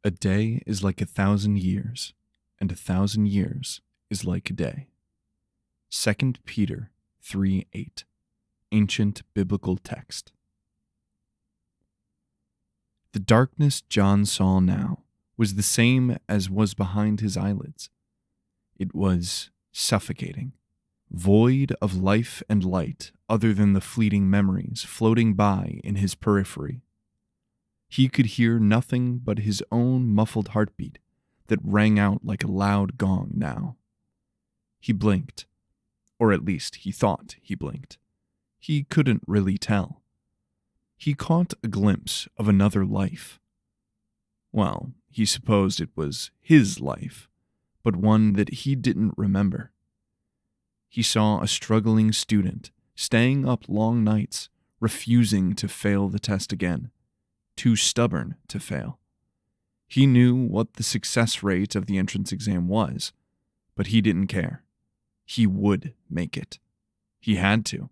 A day is like 1,000 years, and 1,000 years is like a day. 2 Peter 3:8, ancient biblical text. The darkness John saw now was the same as was behind his eyelids. It was suffocating, void of life and light other than the fleeting memories floating by in his periphery. He could hear nothing but his own muffled heartbeat that rang out like a loud gong now. He blinked, or at least he thought he blinked. He couldn't really tell. He caught a glimpse of another life. Well, he supposed it was his life, but one that he didn't remember. He saw a struggling student staying up long nights, refusing to fail the test again, too stubborn to fail. He knew what the success rate of the entrance exam was, but he didn't care. He would make it. He had to.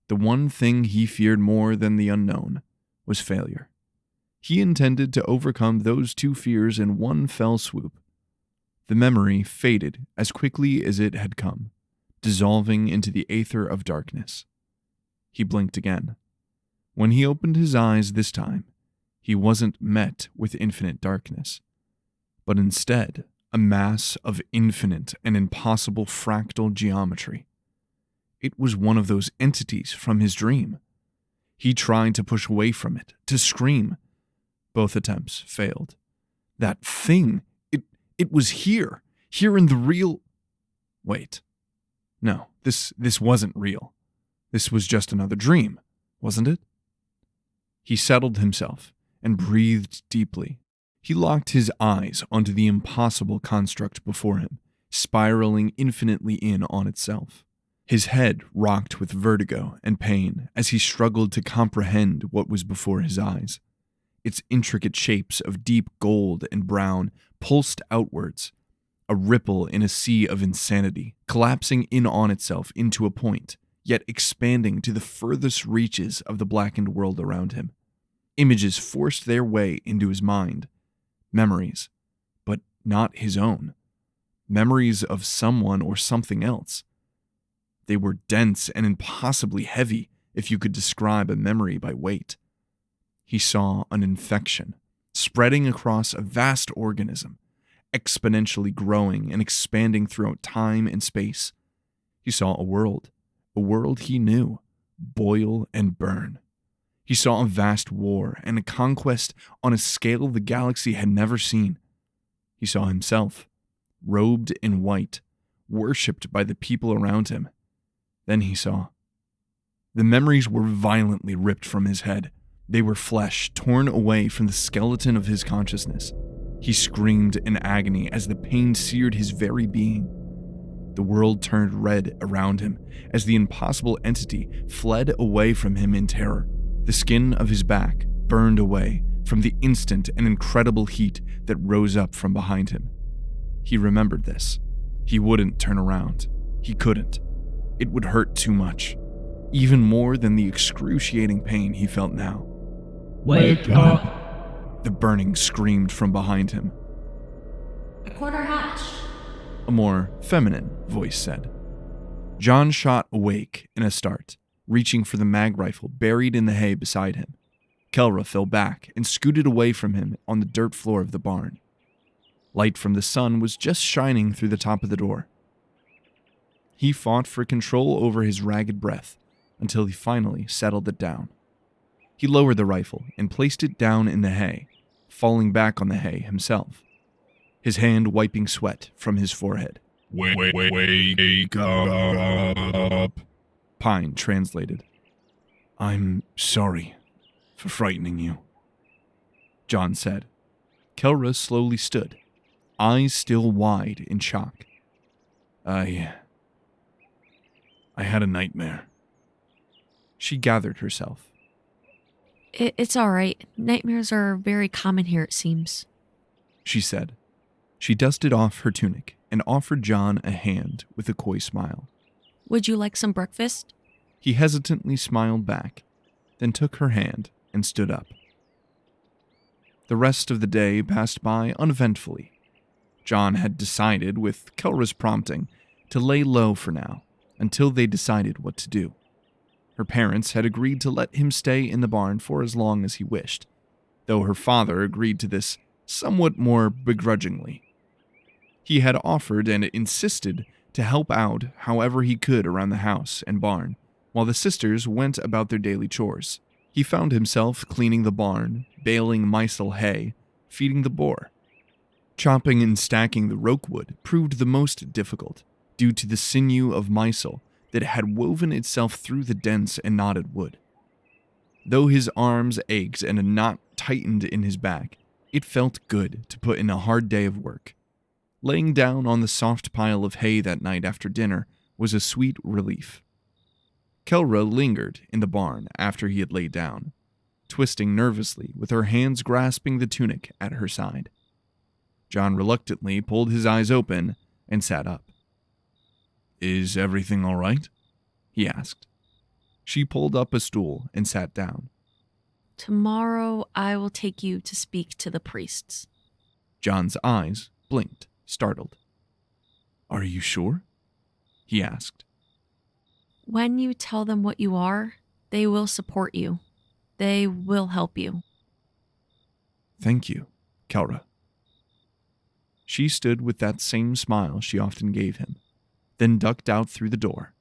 The one thing he feared more than the unknown was failure. He intended to overcome those two fears in one fell swoop. The memory faded as quickly as it had come, dissolving into the aether of darkness. He blinked again. When he opened his eyes this time, he wasn't met with infinite darkness, but instead a mass of infinite and impossible fractal geometry. It was one of those entities from his dream. He tried to push away from it, to scream. Both attempts failed. That thing, it was here in the real... Wait. No, this wasn't real. This was just another dream, wasn't it? He settled himself and breathed deeply. He locked his eyes onto the impossible construct before him, spiraling infinitely in on itself. His head rocked with vertigo and pain as he struggled to comprehend what was before his eyes. Its intricate shapes of deep gold and brown pulsed outwards, a ripple in a sea of insanity, collapsing in on itself into a point, yet expanding to the furthest reaches of the blackened world around him. Images forced their way into his mind. Memories, but not his own. Memories of someone or something else. They were dense and impossibly heavy if you could describe a memory by weight. He saw an infection spreading across a vast organism, exponentially growing and expanding throughout time and space. He saw a world he knew, boil and burn. He saw a vast war and a conquest on a scale the galaxy had never seen. He saw himself, robed in white, worshipped by the people around him. Then he saw. The memories were violently ripped from his head. They were flesh torn away from the skeleton of his consciousness. He screamed in agony as the pain seared his very being. The world turned red around him as the impossible entity fled away from him in terror. The skin of his back burned away from the instant and incredible heat that rose up from behind him. He remembered this. He wouldn't turn around. He couldn't. It would hurt too much, even more than the excruciating pain he felt now. Wake up! The burning screamed from behind him. Quarter hatch. A more feminine voice said. John shot awake in a start, reaching for the mag rifle buried in the hay beside him. Kelra fell back and scooted away from him on the dirt floor of the barn. Light from the sun was just shining through the top of the door. He fought for control over his ragged breath until he finally settled it down. He lowered the rifle and placed it down in the hay, falling back on the hay himself, his hand wiping sweat from his forehead. Wake up! Pine translated. I'm sorry for frightening you, John said. Kelra slowly stood, eyes still wide in shock. I had a nightmare. She gathered herself. It's all right. Nightmares are very common here, it seems, she said. She dusted off her tunic and offered John a hand with a coy smile. Would you like some breakfast? He hesitantly smiled back, then took her hand and stood up. The rest of the day passed by uneventfully. John had decided, with Kelra's prompting, to lay low for now, until they decided what to do. Her parents had agreed to let him stay in the barn for as long as he wished, though her father agreed to this somewhat more begrudgingly. He had offered and insisted to help out however he could around the house and barn, while the sisters went about their daily chores. He found himself cleaning the barn, baling Mysel hay, feeding the boar. Chopping and stacking the rokewood proved the most difficult, due to the sinew of Mysel that had woven itself through the dense and knotted wood. Though his arms ached and a knot tightened in his back, it felt good to put in a hard day of work. Laying down on the soft pile of hay that night after dinner was a sweet relief. Kelra lingered in the barn after he had laid down, twisting nervously with her hands grasping the tunic at her side. John reluctantly pulled his eyes open and sat up. "Is everything all right?" he asked. She pulled up a stool and sat down. Tomorrow I will take you to speak to the priests. John's eyes blinked, startled. "Are you sure?" he asked. When you tell them what you are, they will support you. They will help you. "Thank you, Kelra." She stood with that same smile she often gave him, then ducked out through the door.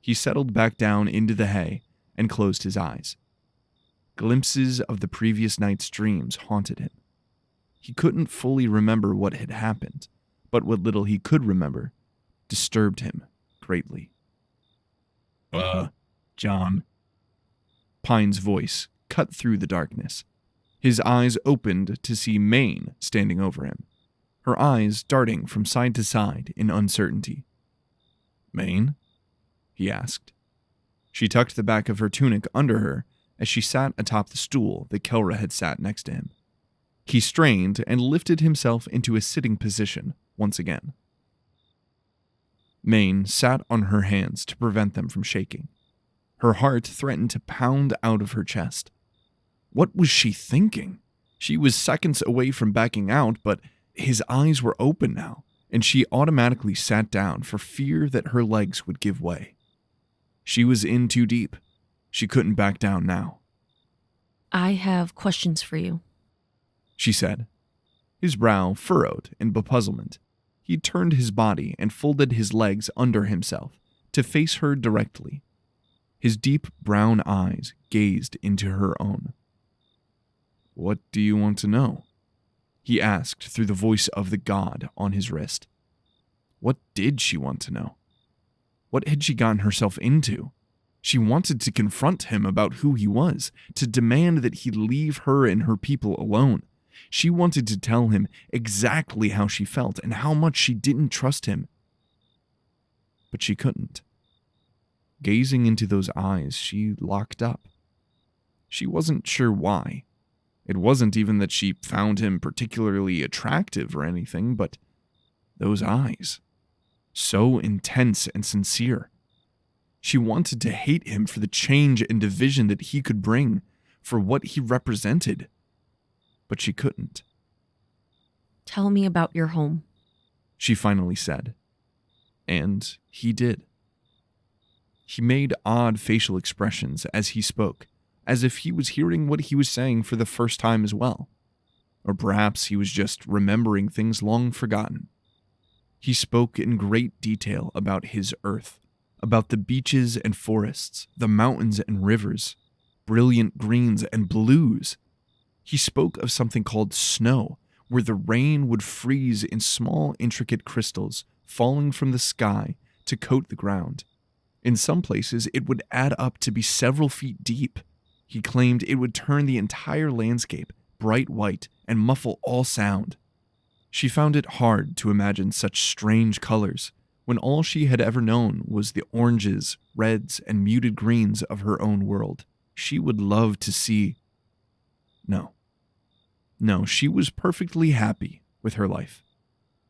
He settled back down into the hay and closed his eyes. Glimpses of the previous night's dreams haunted him. He couldn't fully remember what had happened, but what little he could remember disturbed him greatly. John. Pine's voice cut through the darkness. His eyes opened to see Maine standing over him, her eyes darting from side to side in uncertainty. "Maine?" he asked. She tucked the back of her tunic under her as she sat atop the stool that Kelra had sat next to him. He strained and lifted himself into a sitting position once again. Maine sat on her hands to prevent them from shaking. Her heart threatened to pound out of her chest. What was she thinking? She was seconds away from backing out, but his eyes were open now, and she automatically sat down for fear that her legs would give way. She was in too deep. She couldn't back down now. I have questions for you, she said. His brow furrowed in bepuzzlement. He turned his body and folded his legs under himself to face her directly. His deep brown eyes gazed into her own. "What do you want to know?" he asked through the voice of the god on his wrist. What did she want to know? What had she gotten herself into? She wanted to confront him about who he was, to demand that he leave her and her people alone. She wanted to tell him exactly how she felt and how much she didn't trust him. But she couldn't. Gazing into those eyes, she locked up. She wasn't sure why. It wasn't even that she found him particularly attractive or anything, but those eyes, so intense and sincere. She wanted to hate him for the change and division that he could bring, for what he represented. But she couldn't. Tell me about your home, she finally said. And he did. He made odd facial expressions as he spoke, as if he was hearing what he was saying for the first time as well. Or perhaps he was just remembering things long forgotten. He spoke in great detail about his earth, about the beaches and forests, the mountains and rivers, brilliant greens and blues. He spoke of something called snow, where the rain would freeze in small, intricate crystals falling from the sky to coat the ground. In some places, it would add up to be several feet deep. He claimed it would turn the entire landscape bright white and muffle all sound. She found it hard to imagine such strange colors when all she had ever known was the oranges, reds, and muted greens of her own world. She would love to see... No, she was perfectly happy with her life,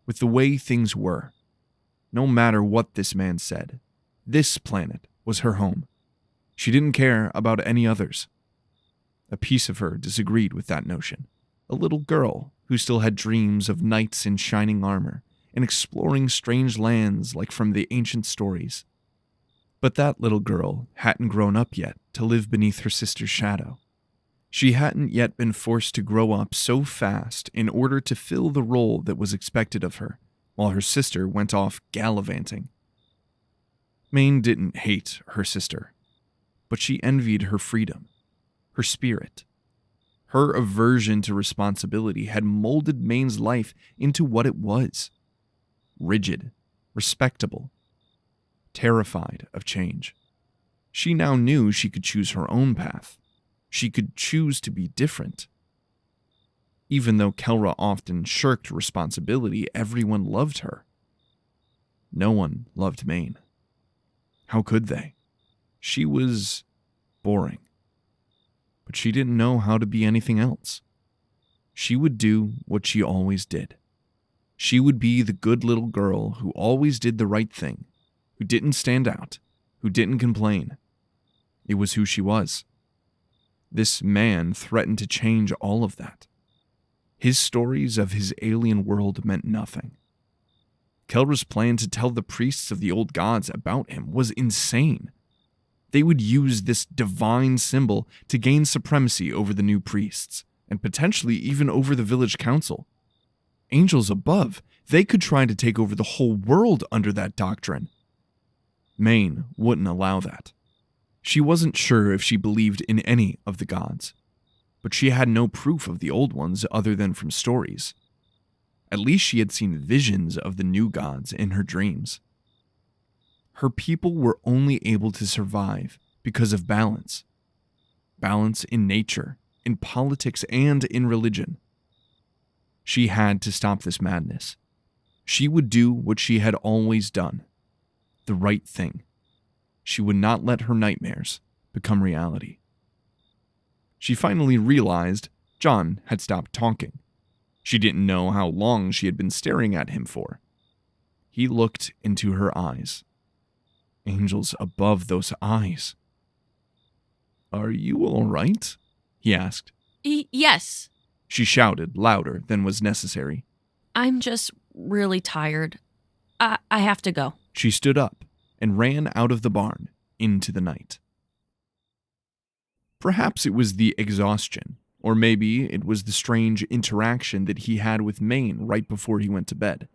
with the way things were. No matter what this man said, this planet was her home. She didn't care about any others. A piece of her disagreed with that notion. a little girl who still had dreams of knights in shining armor and exploring strange lands like from the ancient stories. But that little girl hadn't grown up yet to live beneath her sister's shadow. She hadn't yet been forced to grow up so fast in order to fill the role that was expected of her, while her sister went off gallivanting. Maine didn't hate her sister, but she envied her freedom, her spirit. Her aversion to responsibility had molded Maine's life into what it was: rigid, respectable, terrified of change. She now knew she could choose her own path. She could choose to be different. Even though Kelra often shirked responsibility, everyone loved her. No one loved Maine. How could they? She was boring. But she didn't know how to be anything else. She would do what she always did. She would be the good little girl who always did the right thing, who didn't stand out, who didn't complain. It was who she was. This man threatened to change all of that. His stories of his alien world meant nothing. Kelra's plan to tell the priests of the old gods about him was insane. They would use this divine symbol to gain supremacy over the new priests, and potentially even over the village council. Angels above, they could try to take over the whole world under that doctrine. Maine wouldn't allow that. She wasn't sure if she believed in any of the gods, but she had no proof of the old ones other than from stories. At least she had seen visions of the new gods in her dreams. Her people were only able to survive because of balance. Balance in nature, in politics, and in religion. She had to stop this madness. She would do what she had always done. The right thing. She would not let her nightmares become reality. She finally realized John had stopped talking. She didn't know how long she had been staring at him for. He looked into her eyes. Angels above those eyes. "Are you all right?" he asked. Yes. She shouted louder than was necessary. I'm just really tired. I have to go. She stood up and ran out of the barn into the night. Perhaps it was the exhaustion, or maybe it was the strange interaction that he had with Maine right before he went to bed.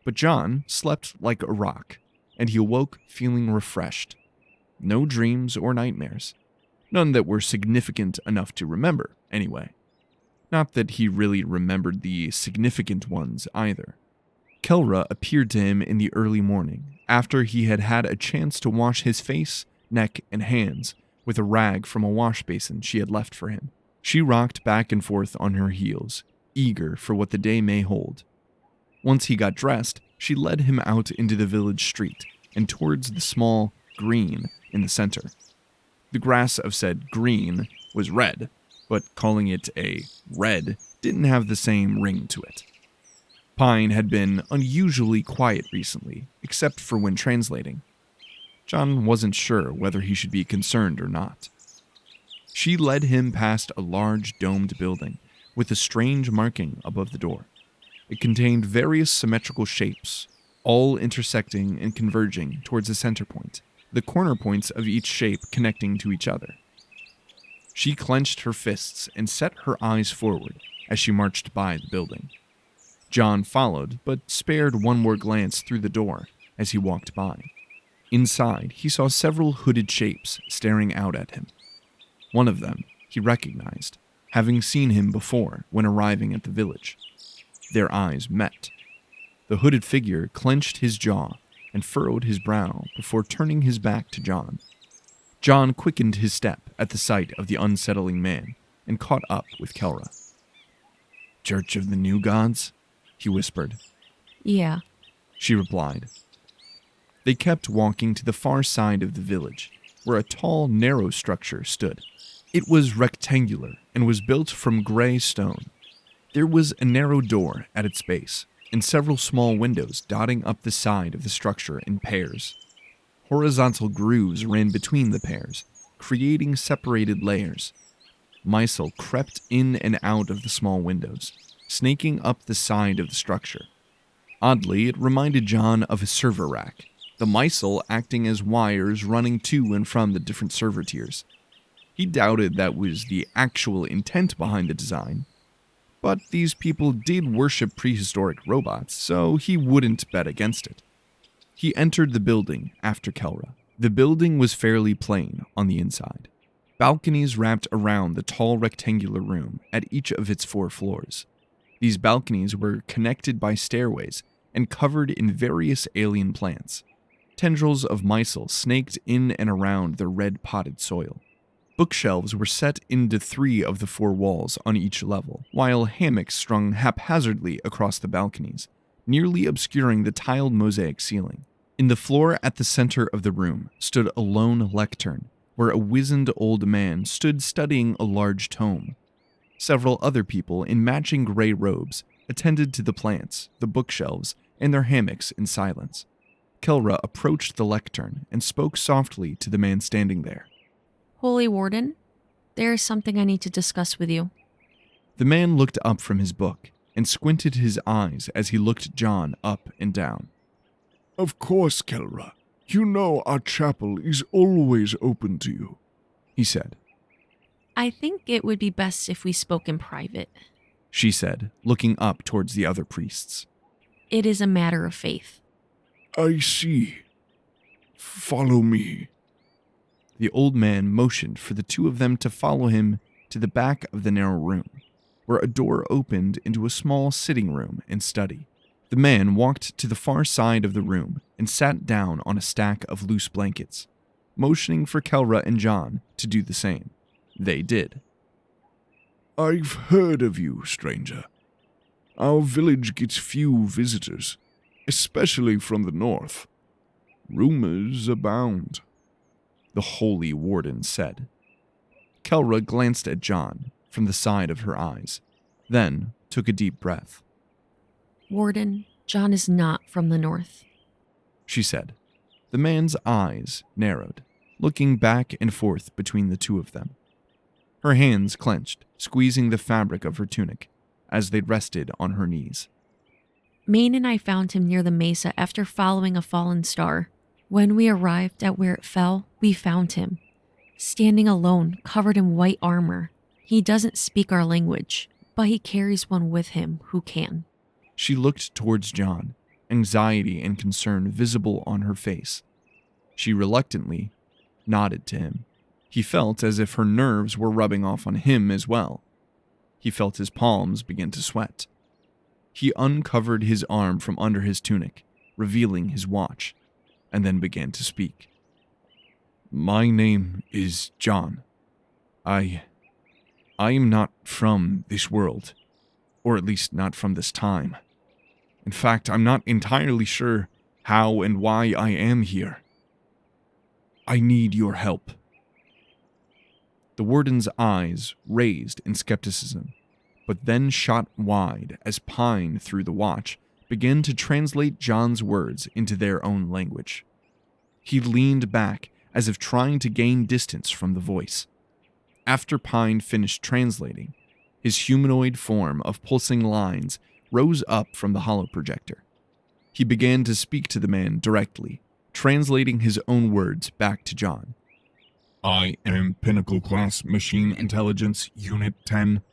But John slept like a rock, and he awoke feeling refreshed. No dreams or nightmares. None that were significant enough to remember, anyway. Not that he really remembered the significant ones either. Kelra appeared to him in the early morning, after he had had a chance to wash his face, neck, and hands with a rag from a wash basin she had left for him. She rocked back and forth on her heels, eager for what the day may hold. Once he got dressed, she led him out into the village street and towards the small green in the center. The grass of said green was red, but calling it a red didn't have the same ring to it. Pine had been unusually quiet recently, except for when translating. John wasn't sure whether he should be concerned or not. She led him past a large domed building with a strange marking above the door. It contained various symmetrical shapes, all intersecting and converging towards a center point, the corner points of each shape connecting to each other. She clenched her fists and set her eyes forward as she marched by the building. John followed, but spared one more glance through the door as he walked by. Inside, he saw several hooded shapes staring out at him. One of them he recognized, having seen him before when arriving at the village. Their eyes met. The hooded figure clenched his jaw and furrowed his brow before turning his back to John. John quickened his step at the sight of the unsettling man and caught up with Kelra. "Church of the New Gods?" he whispered. Yeah. She replied. They kept walking to the far side of the village, where a tall, narrow structure stood. It was rectangular and was built from gray stone. There was a narrow door at its base, and several small windows dotting up the side of the structure in pairs. Horizontal grooves ran between the pairs, creating separated layers. Mysel crept in and out of the small windows, snaking up the side of the structure. Oddly, it reminded John of a server rack, the Mysel acting as wires running to and from the different server tiers. He doubted that was the actual intent behind the design, but these people did worship prehistoric robots, so he wouldn't bet against it. He entered the building after Kelra. The building was fairly plain on the inside. Balconies wrapped around the tall rectangular room at each of its 4 floors. These balconies were connected by stairways and covered in various alien plants. Tendrils of Mysel snaked in and around the red potted soil. Bookshelves were set into 3 of the 4 walls on each level, while hammocks strung haphazardly across the balconies, nearly obscuring the tiled mosaic ceiling. In the floor at the center of the room stood a lone lectern, where a wizened old man stood studying a large tome. Several other people in matching gray robes attended to the plants, the bookshelves, and their hammocks in silence. Kelra approached the lectern and spoke softly to the man standing there. Holy Warden, there is something I need to discuss with you. The man looked up from his book and squinted his eyes as he looked John up and down. Of course, Kelra. You know our chapel is always open to you, he said. I think it would be best if we spoke in private, she said, looking up towards the other priests. It is a matter of faith. I see. Follow me. The old man motioned for the 2 of them to follow him to the back of the narrow room, where a door opened into a small sitting room and study. The man walked to the far side of the room and sat down on a stack of loose blankets, motioning for Kelra and John to do the same. They did. I've heard of you, stranger. Our village gets few visitors, especially from the north. Rumors abound, the Holy Warden said. Kelra glanced at John from the side of her eyes, then took a deep breath. Warden, John is not from the north, she said. The man's eyes narrowed, looking back and forth between the 2 of them. Her hands clenched, squeezing the fabric of her tunic as they rested on her knees. Maine and I found him near the mesa after following a fallen star. When we arrived at where it fell, we found him, standing alone, covered in white armor. He doesn't speak our language, but he carries one with him who can. She looked towards John, anxiety and concern visible on her face. She reluctantly nodded to him. He felt as if her nerves were rubbing off on him as well. He felt his palms begin to sweat. He uncovered his arm from under his tunic, revealing his watch, and then began to speak. My name is John. I am not from this world, or at least not from this time. In fact, I'm not entirely sure how and why I am here. I need your help. The warden's eyes raised in skepticism, but then shot wide as Pine, through the watch, began to translate John's words into their own language. He leaned back as if trying to gain distance from the voice. After Pine finished translating, his humanoid form of pulsing lines rose up from the holo projector. He began to speak to the man directly, translating his own words back to John. I am Pinnacle Class Machine Intelligence Unit 10.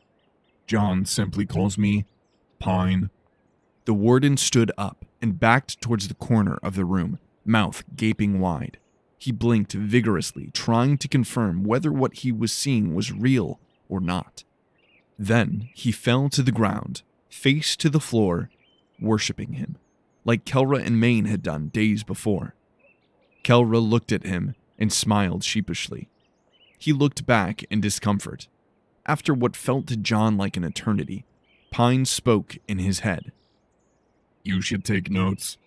John simply calls me Pine. The warden stood up and backed towards the corner of the room, mouth gaping wide. He blinked vigorously, trying to confirm whether what he was seeing was real or not. Then he fell to the ground, face to the floor, worshipping him, like Kelra and Maine had done days before. Kelra looked at him and smiled sheepishly. He looked back in discomfort. After what felt to John like an eternity, Pine spoke in his head. You should take notes.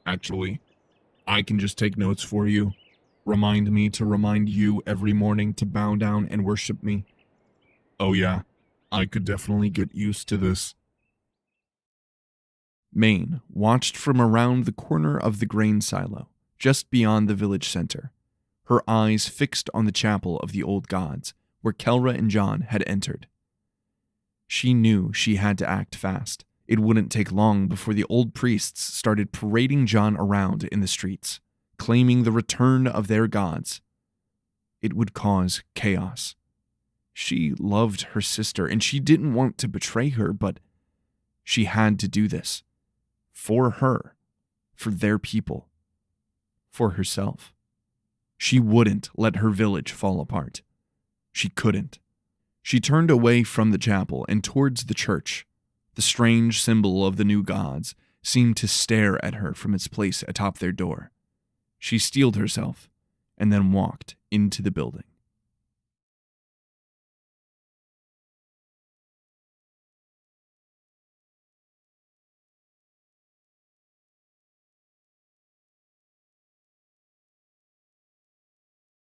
Actually, I can just take notes for you. Remind me to remind you every morning to bow down and worship me. Oh yeah, I could definitely get used to this. Maine watched from around the corner of the grain silo, just beyond the village center, her eyes fixed on the chapel of the old gods, where Kelra and John had entered. She knew she had to act fast. It wouldn't take long before the old priests started parading John around in the streets, claiming the return of their gods. It would cause chaos. She loved her sister, and she didn't want to betray her, but she had to do this. For her, for their people, for herself. She wouldn't let her village fall apart. She couldn't. She turned away from the chapel and towards the church. The strange symbol of the new gods seemed to stare at her from its place atop their door. She steeled herself and then walked into the building.